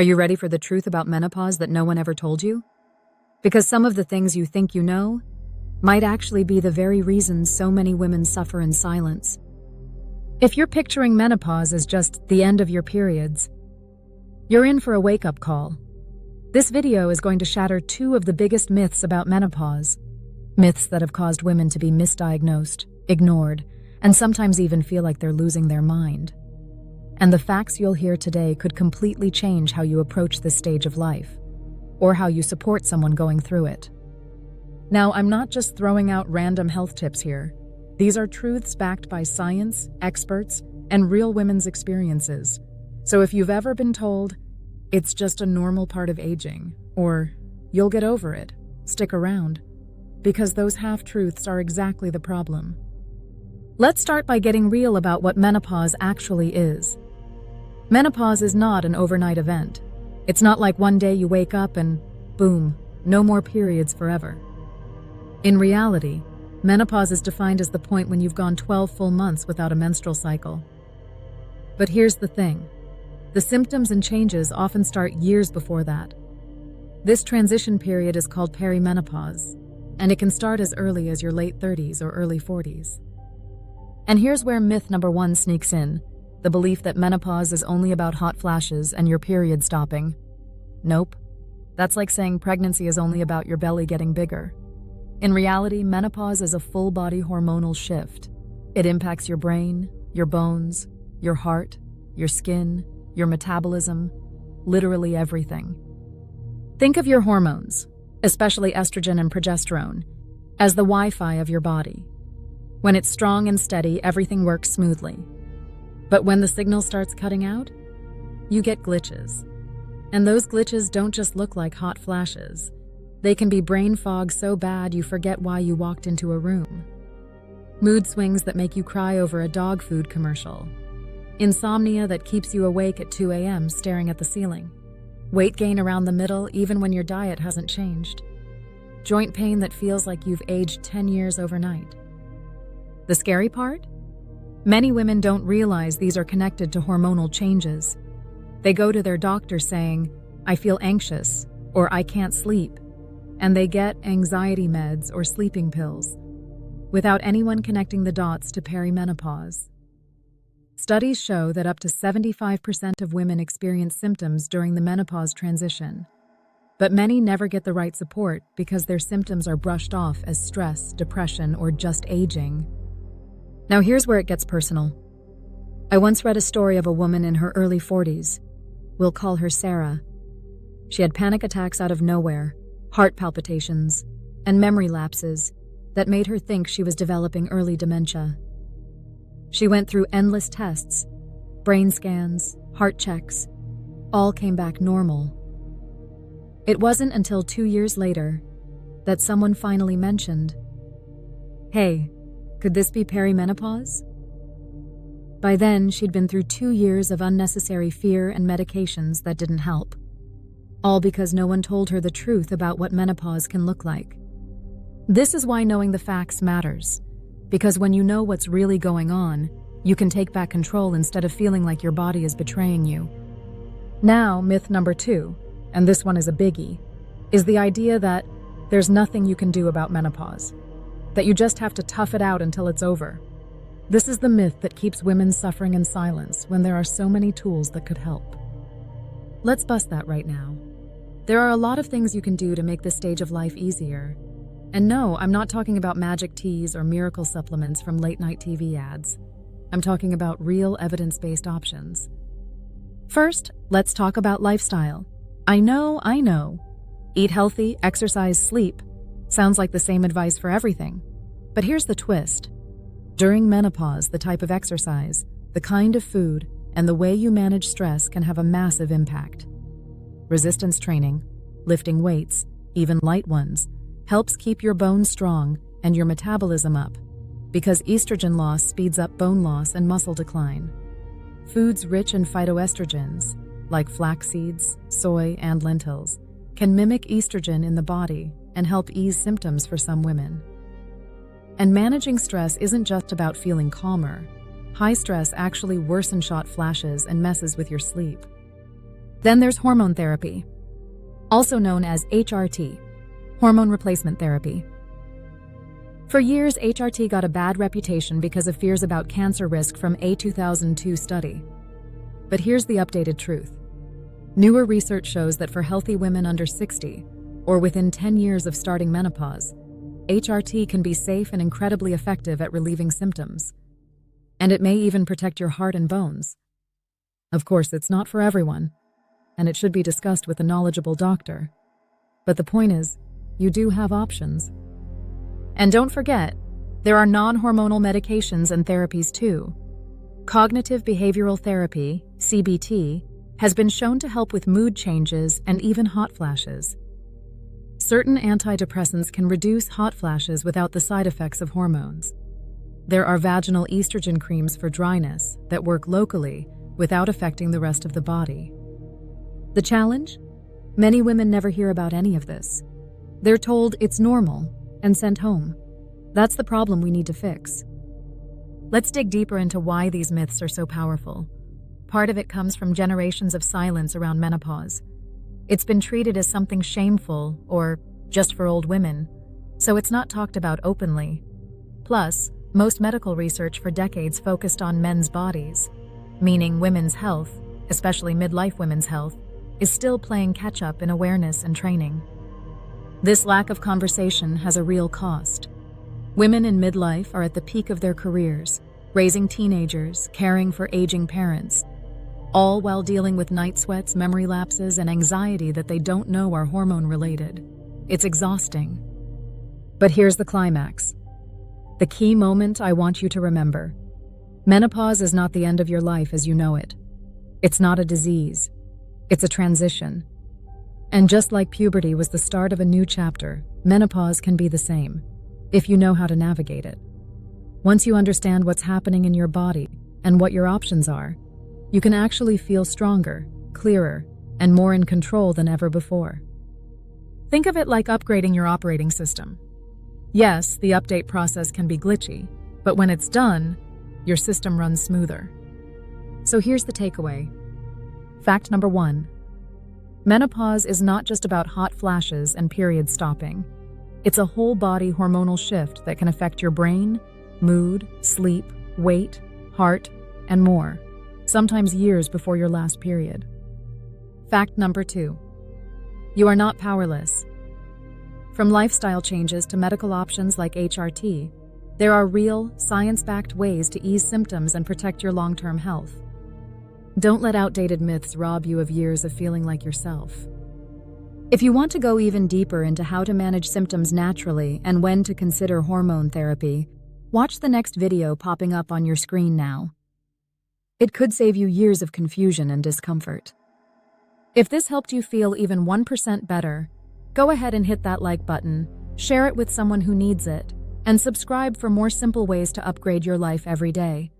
Are you ready for the truth about menopause that no one ever told you? Because some of the things you think you know might actually be the very reasons so many women suffer in silence. If you're picturing menopause as just the end of your periods, you're in for a wake-up call. This video is going to shatter two of the biggest myths about menopause, myths that have caused women to be misdiagnosed, ignored, and sometimes even feel like they're losing their mind. And the facts you'll hear today could completely change how you approach this stage of life, or how you support someone going through it. Now, I'm not just throwing out random health tips here. These are truths backed by science, experts, and real women's experiences. So if you've ever been told, it's just a normal part of aging, or you'll get over it, stick around, because those half-truths are exactly the problem. Let's start by getting real about what menopause actually is. Menopause is not an overnight event. It's not like one day you wake up and, boom, no more periods forever. In reality, menopause is defined as the point when you've gone 12 full months without a menstrual cycle. But here's the thing. The symptoms and changes often start years before that. This transition period is called perimenopause, and it can start as early as your late 30s or early 40s. And here's where myth number one sneaks in, the belief that menopause is only about hot flashes and your period stopping. Nope. That's like saying pregnancy is only about your belly getting bigger. In reality, menopause is a full-body hormonal shift. It impacts your brain, your bones, your heart, your skin, your metabolism, literally everything. Think of your hormones, especially estrogen and progesterone, as the Wi-Fi of your body. When it's strong and steady, everything works smoothly. But when the signal starts cutting out, you get glitches. And those glitches don't just look like hot flashes. They can be brain fog so bad you forget why you walked into a room. Mood swings that make you cry over a dog food commercial. Insomnia that keeps you awake at 2 a.m. staring at the ceiling. Weight gain around the middle even when your diet hasn't changed. Joint pain that feels like you've aged 10 years overnight. The scary part? Many women don't realize these are connected to hormonal changes. They go to their doctor saying, "I feel anxious," or "I can't sleep," and they get anxiety meds or sleeping pills, without anyone connecting the dots to perimenopause. Studies show that up to 75% of women experience symptoms during the menopause transition, but many never get the right support because their symptoms are brushed off as stress, depression, or just aging. Now here's where it gets personal. I once read a story of a woman in her early 40s. We'll call her Sarah. She had panic attacks out of nowhere, heart palpitations, and memory lapses that made her think she was developing early dementia. She went through endless tests, brain scans, heart checks, all came back normal. It wasn't until 2 years later that someone finally mentioned, "Hey, could this be perimenopause?" By then, she'd been through 2 years of unnecessary fear and medications that didn't help. All because no one told her the truth about what menopause can look like. This is why knowing the facts matters. Because when you know what's really going on, you can take back control instead of feeling like your body is betraying you. Now, myth number two, and this one is a biggie, is the idea that there's nothing you can do about menopause. That you just have to tough it out until it's over. This is the myth that keeps women suffering in silence when there are so many tools that could help. Let's bust that right now. There are a lot of things you can do to make this stage of life easier. And no, I'm not talking about magic teas or miracle supplements from late-night TV ads. I'm talking about real evidence-based options. First, let's talk about lifestyle. I know. Eat healthy, exercise, sleep. Sounds like the same advice for everything. But here's the twist. During menopause, the type of exercise, the kind of food, and the way you manage stress can have a massive impact. Resistance training, lifting weights, even light ones, helps keep your bones strong and your metabolism up, because estrogen loss speeds up bone loss and muscle decline. Foods rich in phytoestrogens, like flax seeds, soy, and lentils, can mimic estrogen in the body and help ease symptoms for some women. And managing stress isn't just about feeling calmer. High stress actually worsens hot flashes and messes with your sleep. Then there's hormone therapy, also known as HRT, hormone replacement therapy. For years, HRT got a bad reputation because of fears about cancer risk from a 2002 study. But here's the updated truth. Newer research shows that for healthy women under 60, or within 10 years of starting menopause, HRT can be safe and incredibly effective at relieving symptoms. And it may even protect your heart and bones. Of course, it's not for everyone, and it should be discussed with a knowledgeable doctor. But the point is, you do have options. And don't forget, there are non-hormonal medications and therapies too. Cognitive behavioral therapy, CBT, has been shown to help with mood changes and even hot flashes. Certain antidepressants can reduce hot flashes without the side effects of hormones. There are vaginal estrogen creams for dryness that work locally without affecting the rest of the body. The challenge? Many women never hear about any of this. They're told it's normal and sent home. That's the problem we need to fix. Let's dig deeper into why these myths are so powerful. Part of it comes from generations of silence around menopause. It's been treated as something shameful or just for old women, so it's not talked about openly. Plus, most medical research for decades focused on men's bodies, meaning women's health, especially midlife women's health, is still playing catch-up in awareness and training. This lack of conversation has a real cost. Women in midlife are at the peak of their careers, raising teenagers, caring for aging parents, all while dealing with night sweats, memory lapses, and anxiety that they don't know are hormone-related. It's exhausting. But here's the climax. The key moment I want you to remember. Menopause is not the end of your life as you know it. It's not a disease. It's a transition. And just like puberty was the start of a new chapter, menopause can be the same, if you know how to navigate it. Once you understand what's happening in your body and what your options are, you can actually feel stronger, clearer, and more in control than ever before. Think of it like upgrading your operating system. Yes, the update process can be glitchy, but when it's done, your system runs smoother. So here's the takeaway. Fact number 1. Menopause is not just about hot flashes and period stopping. It's a whole body hormonal shift that can affect your brain, mood, sleep, weight, heart, and more, sometimes years before your last period. Fact number 2. You are not powerless. From lifestyle changes to medical options like HRT, there are real, science-backed ways to ease symptoms and protect your long-term health. Don't let outdated myths rob you of years of feeling like yourself. If you want to go even deeper into how to manage symptoms naturally and when to consider hormone therapy, watch the next video popping up on your screen now. It could save you years of confusion and discomfort. If this helped you feel even 1% better, go ahead and hit that like button, share it with someone who needs it, and subscribe for more simple ways to upgrade your life every day.